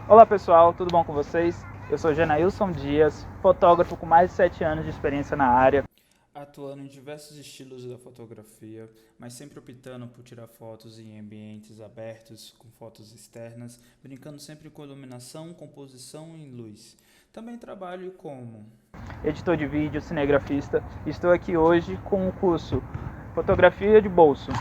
Olá pessoal, tudo bom com vocês? Eu sou Genailson Dias, fotógrafo com mais de 7 anos de experiência na área. Atuando em diversos estilos da fotografia, mas sempre optando por tirar fotos em ambientes abertos, com fotos externas, brincando sempre com iluminação, composição e luz. Também trabalho como Editor de vídeo, cinegrafista. Estou aqui hoje com o curso Fotografia de Bolso,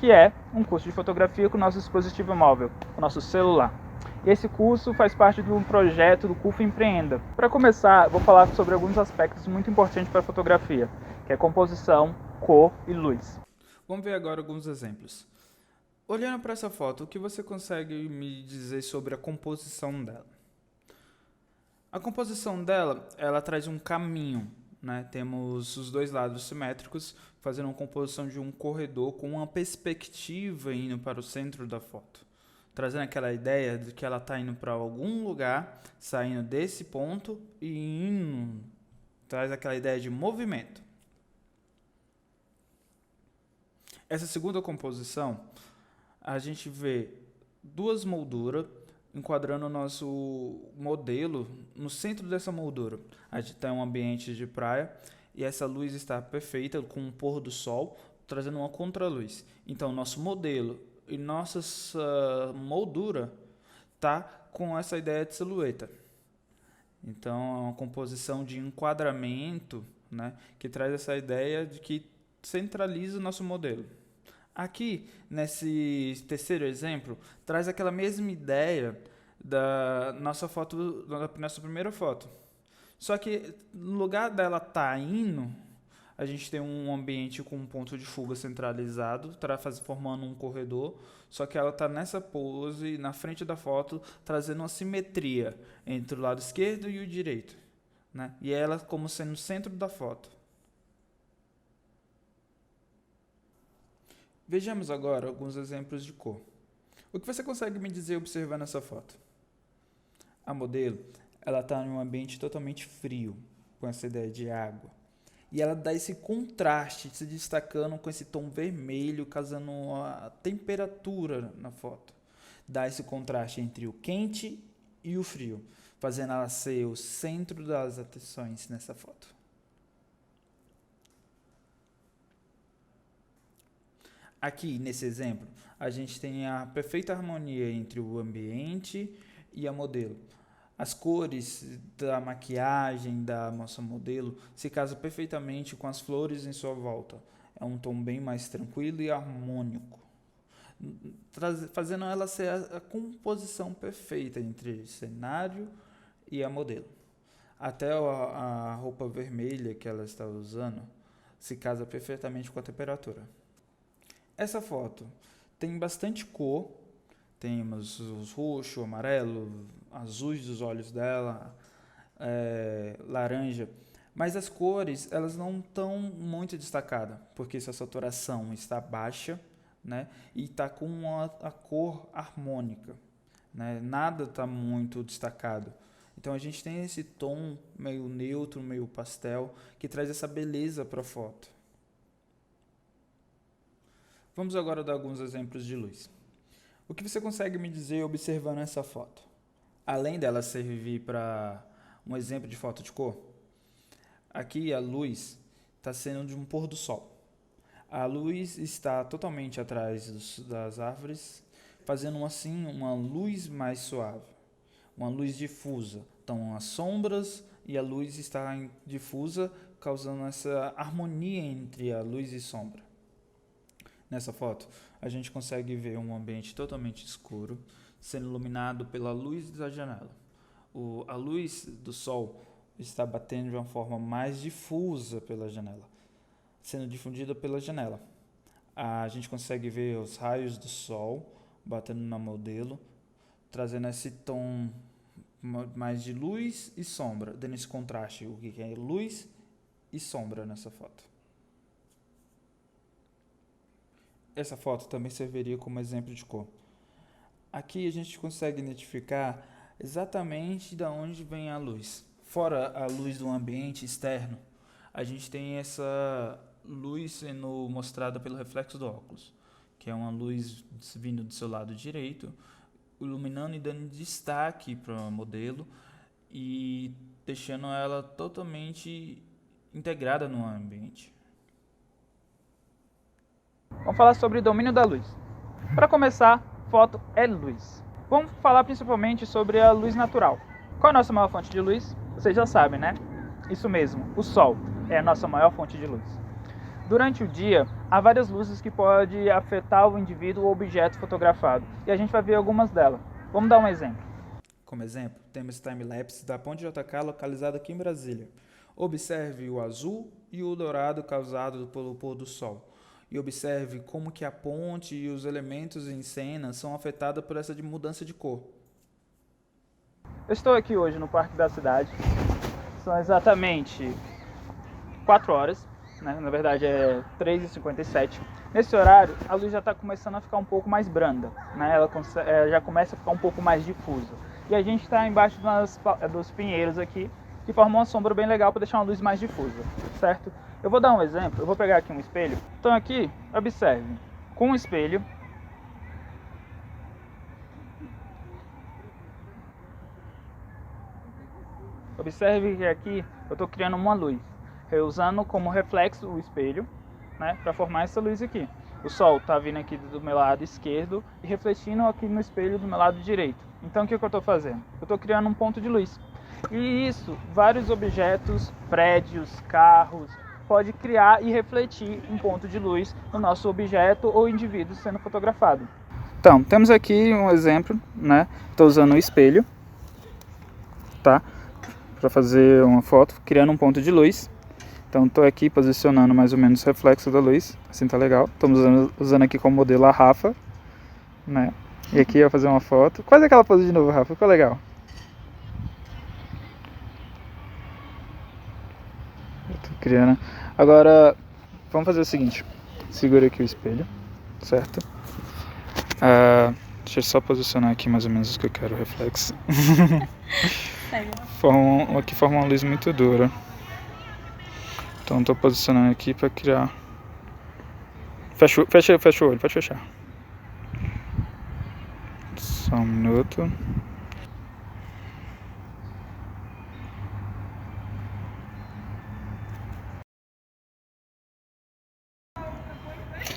que é um curso de fotografia com o nosso dispositivo móvel, o nosso celular. E esse curso faz parte de um projeto do CUF Empreenda. Para começar, vou falar sobre alguns aspectos muito importantes para a fotografia, que é composição, cor e luz. Vamos ver agora alguns exemplos. Olhando para essa foto, o que você consegue me dizer sobre a composição dela? A composição dela, ela traz um caminho, né? Temos os dois lados simétricos, fazendo uma composição de um corredor com uma perspectiva indo para o centro da foto, trazendo aquela ideia de que ela está indo para algum lugar, saindo desse ponto e indo, traz aquela ideia de movimento. Essa segunda composição, a gente vê duas molduras enquadrando o nosso modelo no centro dessa moldura. A gente tem um ambiente de praia e essa luz está perfeita com o pôr do sol, trazendo uma contraluz. Então, nosso modelo e nossa moldura tá com essa ideia de silhueta. Então, é uma composição de enquadramento, né, que traz essa ideia de que centraliza o nosso modelo. Aqui, nesse terceiro exemplo, traz aquela mesma ideia da nossa foto, da nossa primeira foto. Só que no lugar dela estar indo, a gente tem um ambiente com um ponto de fuga centralizado, formando um corredor, só que ela está nessa pose, na frente da foto, trazendo uma simetria entre o lado esquerdo e o direito, né? E ela como sendo o centro da foto. Vejamos agora alguns exemplos de cor. O que você consegue me dizer observando essa foto? A modelo, ela está em um ambiente totalmente frio, com essa ideia de água. E ela dá esse contraste, se destacando com esse tom vermelho, causando a temperatura na foto. Dá esse contraste entre o quente e o frio, fazendo ela ser o centro das atenções nessa foto. Aqui, nesse exemplo, a gente tem a perfeita harmonia entre o ambiente e a modelo. As cores da maquiagem da nossa modelo se casam perfeitamente com as flores em sua volta. É um tom bem mais tranquilo e harmônico, fazendo ela ser a composição perfeita entre cenário e a modelo. Até a roupa vermelha que ela está usando se casa perfeitamente com a temperatura. Essa foto tem bastante cor, temos os roxo, amarelo, azuis dos olhos dela, laranja, mas as cores elas não estão muito destacadas, porque essa saturação está baixa, né, e está com a cor harmônica, né, nada está muito destacado. Então a gente tem esse tom meio neutro, meio pastel, que traz essa beleza para a foto. Vamos agora dar alguns exemplos de luz. O que você consegue me dizer observando essa foto? Além dela servir para um exemplo de foto de cor, aqui a luz está sendo de um pôr do sol. A luz está totalmente atrás das árvores, fazendo assim uma luz mais suave, uma luz difusa. Então as sombras e a luz está difusa, causando essa harmonia entre a luz e sombra. Nessa foto, a gente consegue ver um ambiente totalmente escuro, sendo iluminado pela luz da janela. A luz do sol está batendo de uma forma mais difusa pela janela, sendo difundida pela janela. A gente consegue ver os raios do sol batendo na modelo, trazendo esse tom mais de luz e sombra, dando esse contraste, o que é luz e sombra nessa foto. Essa foto também serviria como exemplo de cor. Aqui a gente consegue identificar exatamente de onde vem a luz. Fora a luz do ambiente externo, a gente tem essa luz sendo mostrada pelo reflexo do óculos, que é uma luz vindo do seu lado direito, iluminando e dando destaque para o modelo e deixando ela totalmente integrada no ambiente. Vamos falar sobre domínio da luz. Para começar, foto é luz. Vamos falar principalmente sobre a luz natural. Qual é a nossa maior fonte de luz? Vocês já sabem, né? Isso mesmo, o Sol é a nossa maior fonte de luz. Durante o dia, há várias luzes que podem afetar o indivíduo ou objeto fotografado, e a gente vai ver algumas delas. Vamos dar um exemplo. Como exemplo, temos time-lapse da Ponte JK localizada aqui em Brasília. Observe o azul e o dourado causado pelo pôr do sol. E observe como que a ponte e os elementos em cena são afetados por essa mudança de cor. Eu estou aqui hoje no Parque da Cidade. São exatamente 4 horas, né? Na verdade é 3h57. Nesse horário, a luz já está começando a ficar um pouco mais branda, né? Ela já começa a ficar um pouco mais difusa. E a gente está embaixo dos pinheiros aqui, que formam uma sombra bem legal para deixar uma luz mais difusa, certo? Eu vou dar um exemplo, eu vou pegar aqui um espelho. Então aqui, observe, com um espelho, observe que aqui eu estou criando uma luz, usando como reflexo o espelho, né, para formar essa luz aqui. O sol está vindo aqui do meu lado esquerdo e refletindo aqui no espelho do meu lado direito. Então o que eu estou fazendo? Eu estou criando um ponto de luz. E isso, vários objetos, prédios, carros, pode criar e refletir um ponto de luz no nosso objeto ou indivíduo sendo fotografado. Então, temos aqui um exemplo, né? Estou usando um espelho, tá? Para fazer uma foto, criando um ponto de luz. Então estou aqui posicionando mais ou menos o reflexo da luz, assim tá legal. Estamos usando aqui como modelo a Rafa, né? E aqui eu vou fazer uma foto. Quase aquela pose de novo, Rafa, ficou legal. Eu tô criando. Agora, vamos fazer o seguinte. Segura aqui o espelho, certo? Deixa eu só posicionar aqui mais ou menos o que eu quero, o reflexo. Aqui forma uma luz muito dura. Então estou posicionando aqui para criar. Fecha o olho, pode fechar. Só um minuto.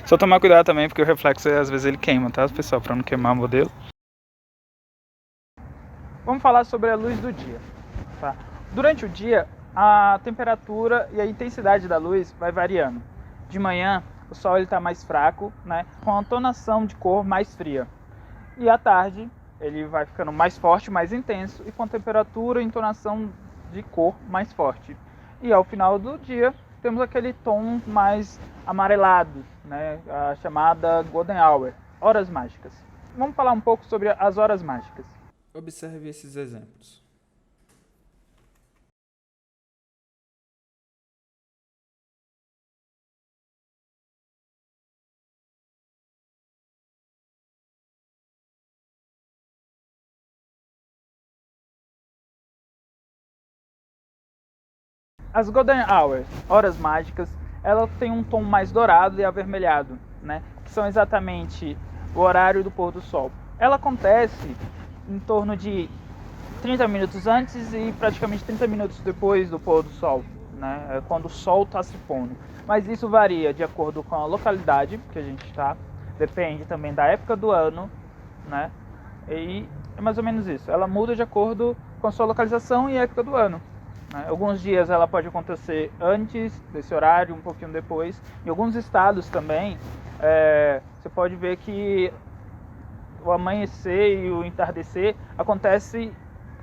Só tomar cuidado também, porque o reflexo às vezes ele queima, tá, pessoal? Para não queimar o modelo. Vamos falar sobre a luz do dia, tá? Durante o dia, a temperatura e a intensidade da luz vai variando. De manhã, o sol está mais fraco, né, com a tonação de cor mais fria. E à tarde, ele vai ficando mais forte, mais intenso e com temperatura e entonação de cor mais forte. E ao final do dia, temos aquele tom mais amarelado, né, a chamada Golden Hour, horas mágicas. Vamos falar um pouco sobre as horas mágicas. Observe esses exemplos. As Golden Hours, horas mágicas, ela tem um tom mais dourado e avermelhado, né? Que são exatamente o horário do pôr do sol. Ela acontece em torno de 30 minutos antes e praticamente 30 minutos depois do pôr do sol, né? É quando o sol está se pondo. Mas isso varia de acordo com a localidade que a gente está, depende também da época do ano, né? E é mais ou menos isso. Ela muda de acordo com a sua localização e época do ano. Alguns dias ela pode acontecer antes desse horário, um pouquinho depois. Em alguns estados também, você pode ver que o amanhecer e o entardecer acontece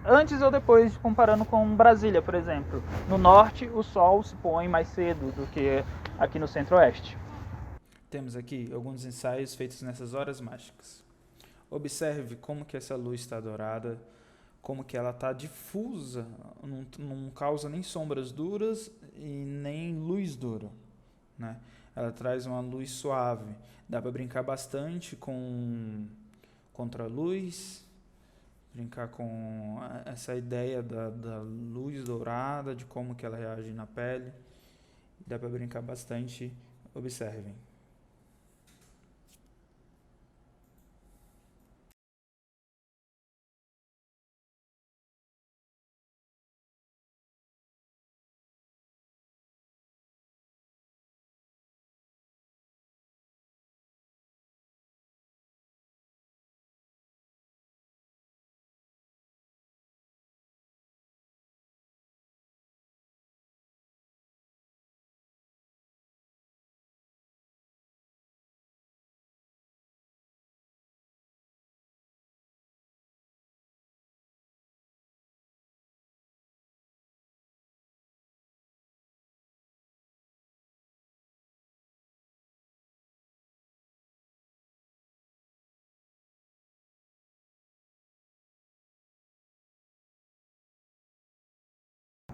antes ou depois, comparando com Brasília, por exemplo. No norte, o sol se põe mais cedo do que aqui no centro-oeste. Temos aqui alguns ensaios feitos nessas horas mágicas. Observe como que essa luz está dourada, como que ela está difusa, não causa nem sombras duras e nem luz dura, né? Ela traz uma luz suave, dá para brincar bastante com contraluz, brincar com essa ideia da luz dourada, de como que ela reage na pele, dá para brincar bastante, observem.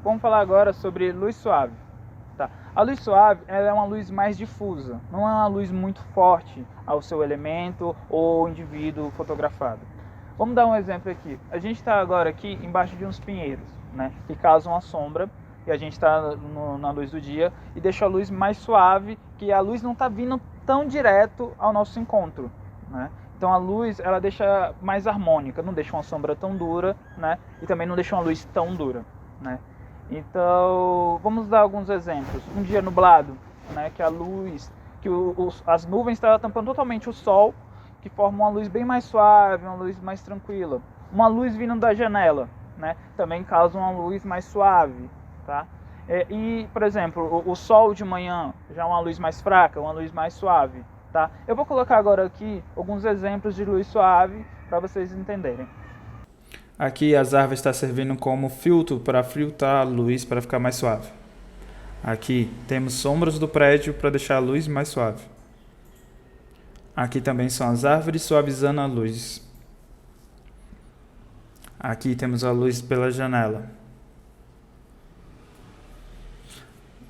vamos falar agora sobre luz suave. Tá? A luz suave ela é uma luz mais difusa, não é uma luz muito forte ao seu elemento ou indivíduo fotografado. Vamos dar um exemplo aqui. A gente está agora aqui embaixo de uns pinheiros, né, que causam uma sombra, e a gente está na luz do dia e deixa a luz mais suave, que a luz não está vindo tão direto ao nosso encontro, né? Então a luz ela deixa mais harmônica, não deixa uma sombra tão dura, né? E também não deixa uma luz tão dura, né? Então vamos dar alguns exemplos. Um dia nublado, né? Que a luz, que as nuvens estão tampando totalmente o sol, que forma uma luz bem mais suave, uma luz mais tranquila. Uma luz vindo da janela, né? Também causa uma luz mais suave, tá? E por exemplo, o sol de manhã já é uma luz mais fraca, uma luz mais suave. Tá? Eu vou colocar agora aqui alguns exemplos de luz suave para vocês entenderem. Aqui as árvores estão servindo como filtro para filtrar a luz para ficar mais suave. Aqui temos sombras do prédio para deixar a luz mais suave. Aqui também são as árvores suavizando a luz. Aqui temos a luz pela janela.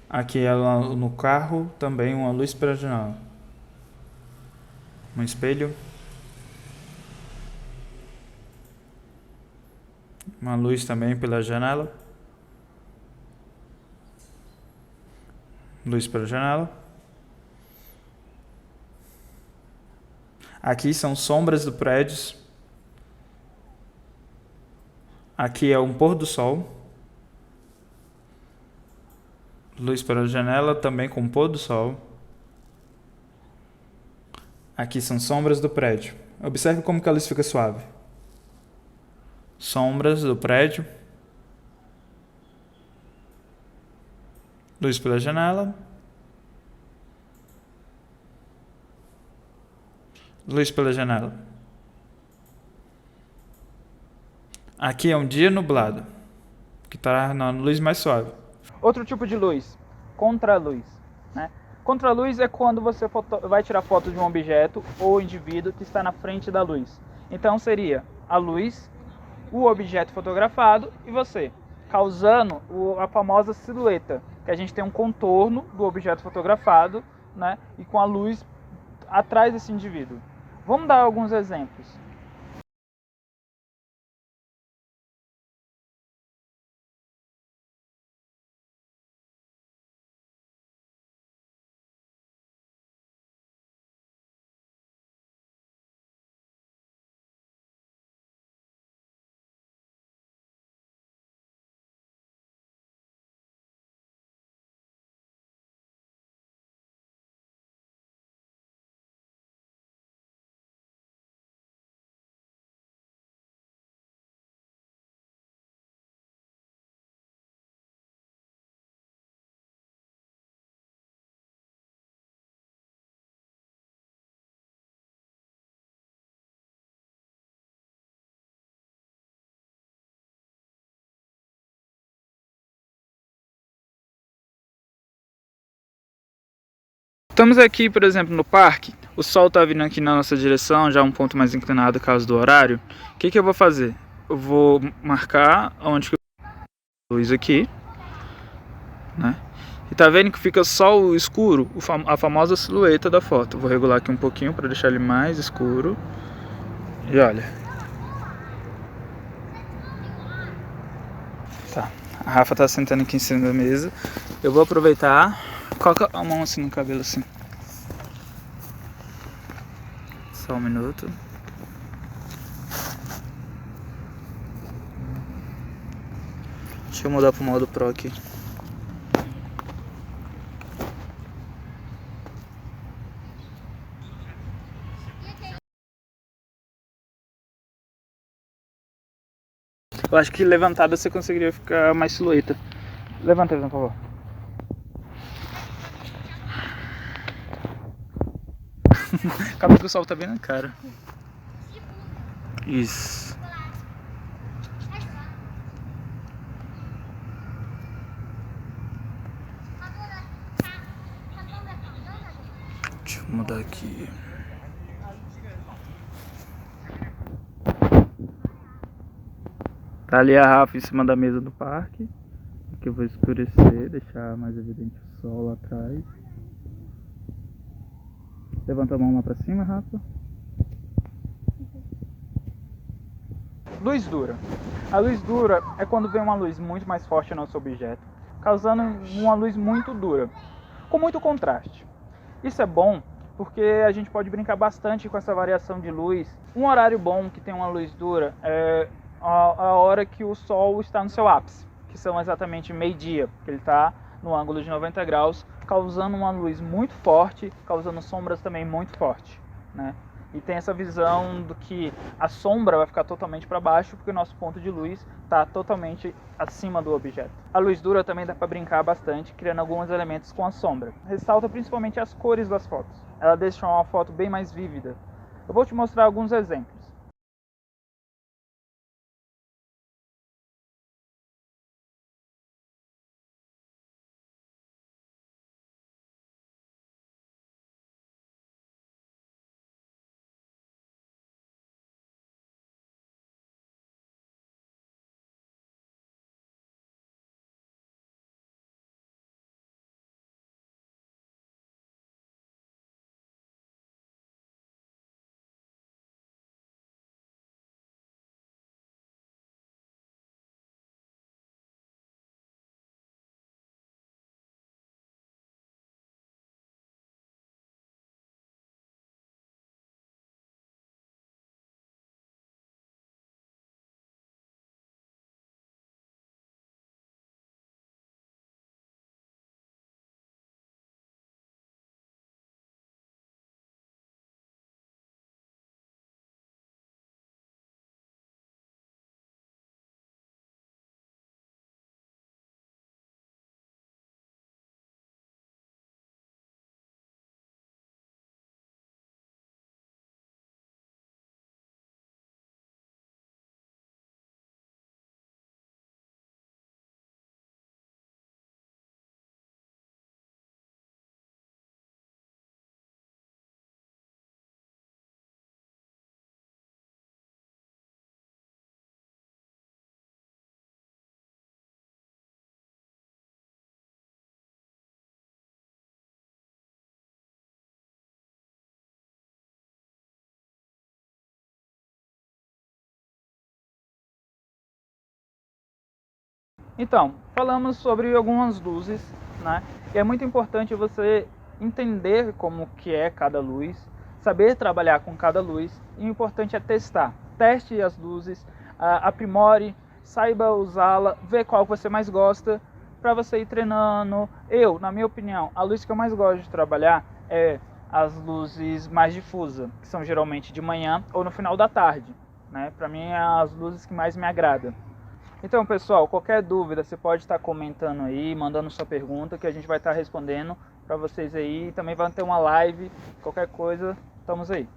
Aqui no carro também uma luz pela janela. Um espelho, uma luz também pela janela, luz pela janela. Aqui são sombras do prédio. Aqui é um pôr do sol, luz pela janela também com pôr do sol. Aqui são sombras do prédio. Observe como que a luz fica suave. Sombras do prédio. Luz pela janela. Luz pela janela. Aqui é um dia nublado, que está na luz mais suave. Outro tipo de luz, contraluz, né? Contraluz é quando você vai tirar foto de um objeto ou indivíduo que está na frente da luz. Então seria a luz, o objeto fotografado e você, causando a famosa silhueta, que a gente tem um contorno do objeto fotografado, né, e com a luz atrás desse indivíduo. Vamos dar alguns exemplos. Estamos aqui, por exemplo, no parque. O sol está vindo aqui na nossa direção, já um ponto mais inclinado por causa do horário. O que eu vou fazer? Eu vou marcar onde que eu luz aqui, né? E tá vendo que fica só o escuro, a famosa silhueta da foto. Vou regular aqui um pouquinho para deixar ele mais escuro. E olha. Tá. A Rafa tá sentando aqui em cima da mesa. Eu vou aproveitar. Coloca a mão assim no cabelo assim. Só um minuto. Deixa eu mudar pro modo Pro aqui. Eu acho que levantada você conseguiria ficar mais silhueta. Levanta, por favor. Acaba que o sol tá bem na cara. Isso. Deixa eu mudar aqui. Tá ali a Rafa em cima da mesa do parque. Aqui eu vou escurecer, deixar mais evidente o sol lá atrás. Levanta a mão lá pra cima, Rafa. Luz dura. A luz dura é quando vem uma luz muito mais forte no nosso objeto, causando uma luz muito dura, com muito contraste. Isso é bom porque a gente pode brincar bastante com essa variação de luz. Um horário bom que tem uma luz dura é a hora que o sol está no seu ápice, que são exatamente meio-dia, porque ele está no ângulo de 90 graus, causando uma luz muito forte, causando sombras também muito fortes, né? E tem essa visão do que a sombra vai ficar totalmente para baixo, porque o nosso ponto de luz está totalmente acima do objeto. A luz dura também dá para brincar bastante, criando alguns elementos com a sombra. Ressalta principalmente as cores das fotos. Ela deixa uma foto bem mais vívida. Eu vou te mostrar alguns exemplos. Então, falamos sobre algumas luzes, né? E é muito importante você entender como que é cada luz, saber trabalhar com cada luz, e o importante é testar. Teste as luzes, aprimore, saiba usá-la, vê qual você mais gosta, para você ir treinando. Na minha opinião, a luz que eu mais gosto de trabalhar é as luzes mais difusas, que são geralmente de manhã ou no final da tarde, né? Para mim, é as luzes que mais me agradam. Então, pessoal, qualquer dúvida você pode estar comentando aí, mandando sua pergunta, que a gente vai estar respondendo para vocês aí. Também vai ter uma live, qualquer coisa, estamos aí.